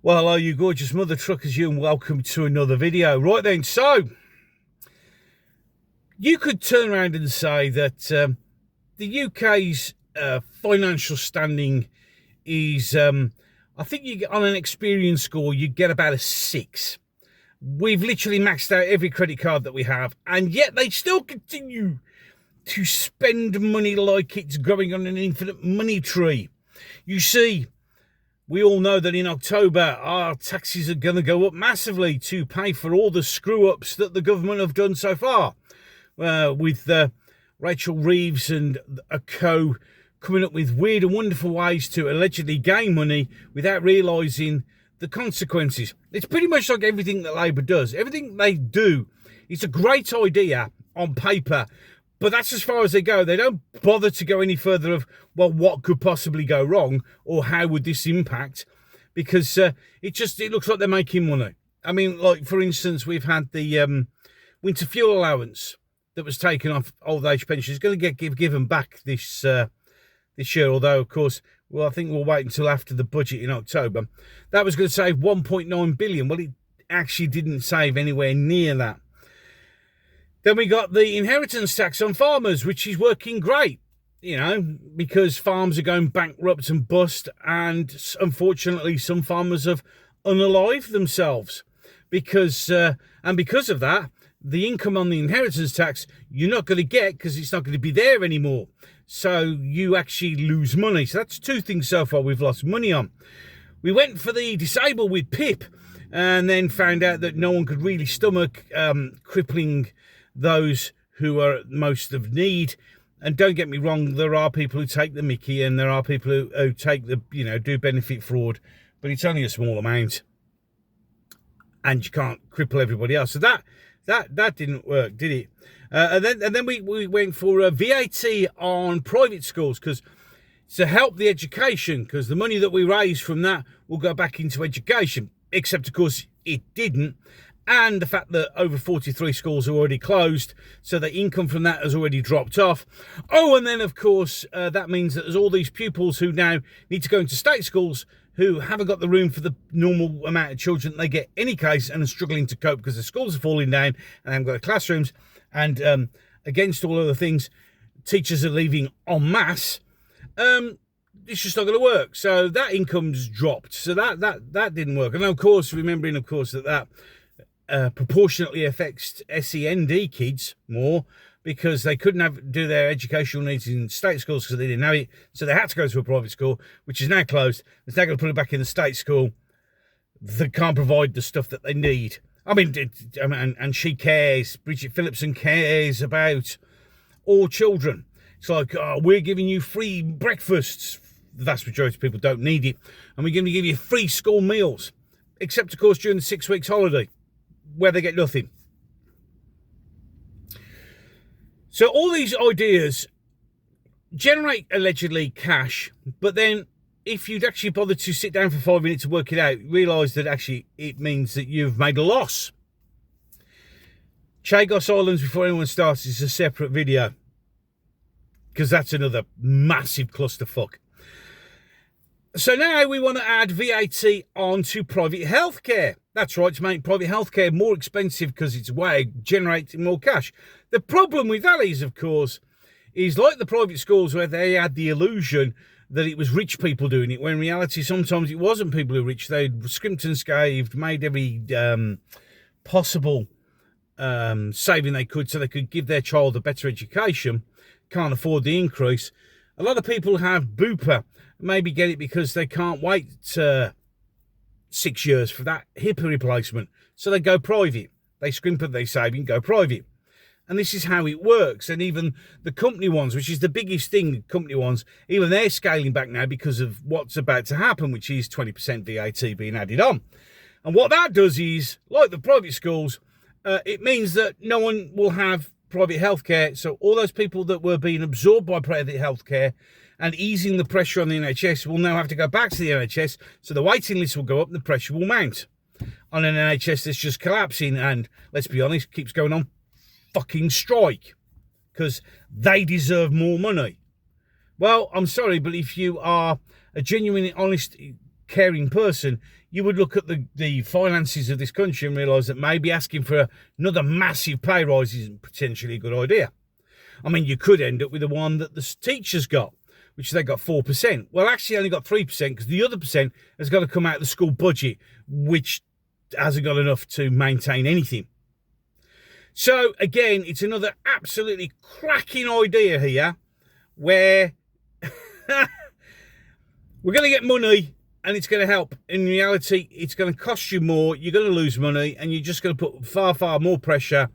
Well, hello, you gorgeous mother truckers, and welcome to another video. Right then, so you could turn around and say that the UK's financial standing is, I think you get on an experience score, you get about a 6. We've literally maxed out every credit card that we have, and yet they still continue to spend money like it's growing on an infinite money tree. You see, we all know that in October, our taxes are going to go up massively to pay for all the screw-ups that the government have done so far. With Rachel Reeves and a co coming up with weird and wonderful ways to allegedly gain money without realising the consequences. It's pretty much like everything that Labour does. Everything they do is a great idea on paper, but that's as far as they go. They don't bother to go any further of, well, what could possibly go wrong or how would this impact? Because it looks like they're making money. I mean, like, for instance, we've had the winter fuel allowance that was taken off old age pensions. It's going to get given back this year, although, of course, well, I think we'll wait until after the budget in October. That was going to save 1.9 billion. Well, it actually didn't save anywhere near that. Then we got the inheritance tax on farmers, which is working great, you know, because farms are going bankrupt and bust, and unfortunately some farmers have unalived themselves because of that, the income on the inheritance tax you're not going to get because it's not going to be there anymore. So you actually lose money. So that's two things so far we've lost money on. We went for the disabled with PIP and then found out that no one could really stomach crippling those who are most of need. And don't get me wrong, there are people who take the mickey and there are people who take the, do benefit fraud, but it's only a small amount and you can't cripple everybody else. So that didn't work, did it? And then we went for VAT on private schools because to help the education, because the money that we raise from that will go back into education, except of course it didn't. And the fact that over 43 schools are already closed, so the income from that has already dropped off. Oh, and then, of course, that means that there's all these pupils who now need to go into state schools who haven't got the room for the normal amount of children they get any case and are struggling to cope because the schools are falling down and haven't got the classrooms. And against all other things, teachers are leaving en masse. It's just not going to work. So that income's dropped. So that didn't work. And, of course, remembering, of course, that proportionately affects SEND kids more because they couldn't do their educational needs in state schools because they didn't have it. So they had to go to a private school, which is now closed. It's now going to put it back in the state school that can't provide the stuff that they need. I mean, and she cares, Bridget Phillipson cares about all children. It's like, oh, we're giving you free breakfasts. The vast majority of people don't need it. And we're going to give you free school meals, except, of course, during the 6 weeks holiday, where they get nothing. So all these ideas generate allegedly cash, but then if you'd actually bothered to sit down for 5 minutes to work it out, realise that actually it means that you've made a loss. Chagos Islands, before anyone starts, is a separate video because that's another massive clusterfuck. So now we want to add VAT onto private healthcare. That's right, to make private healthcare more expensive because it's a way of generating more cash. The problem with that is, of course, is like the private schools where they had the illusion that it was rich people doing it, when in reality sometimes it wasn't people who were rich. They scrimped and scaved, made every possible saving they could so they could give their child a better education. Can't afford the increase. A lot of people have Bupa, maybe get it because they can't wait 6 years for that hip replacement. So they go private. They scrimp and they save and go private. And this is how it works. And even the company ones, which is the biggest thing, company ones, even they're scaling back now because of what's about to happen, which is 20% VAT being added on. And what that does is, like the private schools, it means that no one will have private healthcare. So all those people that were being absorbed by private healthcare and easing the pressure on the NHS will now have to go back to the NHS. So the waiting list will go up and the pressure will mount on an NHS that's just collapsing. And let's be honest, keeps going on fucking strike because they deserve more money. Well, I'm sorry, but if you are a genuine, honest caring person, you would look at the finances of this country and realise that maybe asking for another massive pay rise isn't potentially a good idea. I mean, you could end up with the one that the teachers got, which they got 4%. Well, actually only got 3% because the other percent has got to come out of the school budget, which hasn't got enough to maintain anything. So, again, it's another absolutely cracking idea here where we're going to get money and it's going to help. In reality, it's going to cost you more, you're going to lose money, and you're just going to put far, far more pressure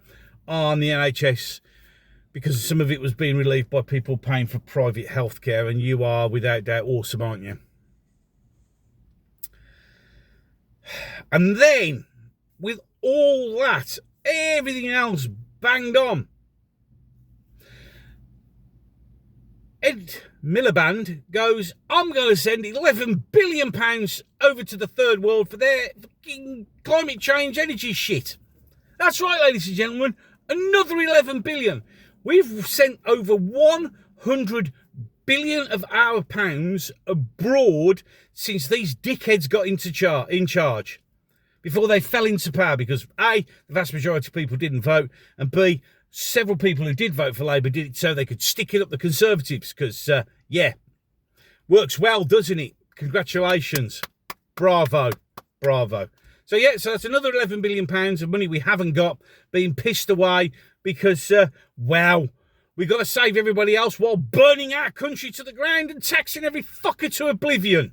on the NHS because some of it was being relieved by people paying for private healthcare, and you are, without doubt, awesome, aren't you? And then, with all that, everything else banged on, Ed Miliband goes, I'm going to send £11 billion over to the third world for their fucking climate change energy shit. That's right, ladies and gentlemen, another 11 billion. We've sent over 100 billion of our pounds abroad since these dickheads got in charge. Before they fell into power, because A, the vast majority of people didn't vote, and B, several people who did vote for Labour did it so they could stick it up the Conservatives, because, yeah, works well, doesn't it? Congratulations. Bravo. Bravo. So, yeah, so that's another £11 billion of money we haven't got being pissed away because, wow, we've got to save everybody else while burning our country to the ground and taxing every fucker to oblivion.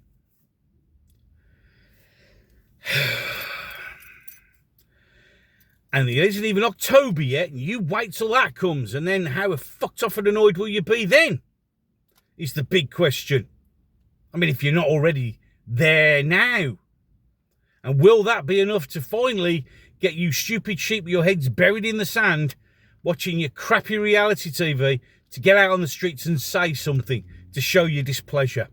And it isn't even October yet, and you wait till that comes, and then how fucked off and annoyed will you be then? Is the big question. I mean, if you're not already there now. And will that be enough to finally get you stupid sheep with your heads buried in the sand, watching your crappy reality TV, to get out on the streets and say something to show your displeasure?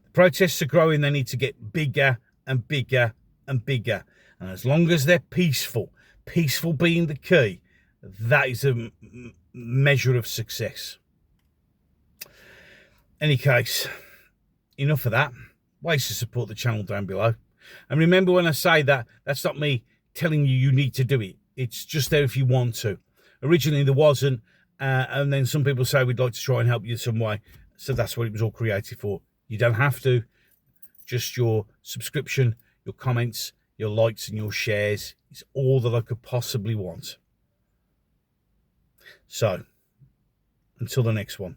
The protests are growing, they need to get bigger and bigger and bigger. And as long as they're peaceful being the key, that is a measure of success. Any case, enough of that. Ways to support the channel down below. And remember, when I say that, that's not me telling you need to do it. It's just there if you want to. Originally there wasn't, and then some people say we'd like to try and help you some way. So that's what it was all created for. You don't have to. Just your subscription, your comments, your likes and your shares is all that I could possibly want. So, until the next one.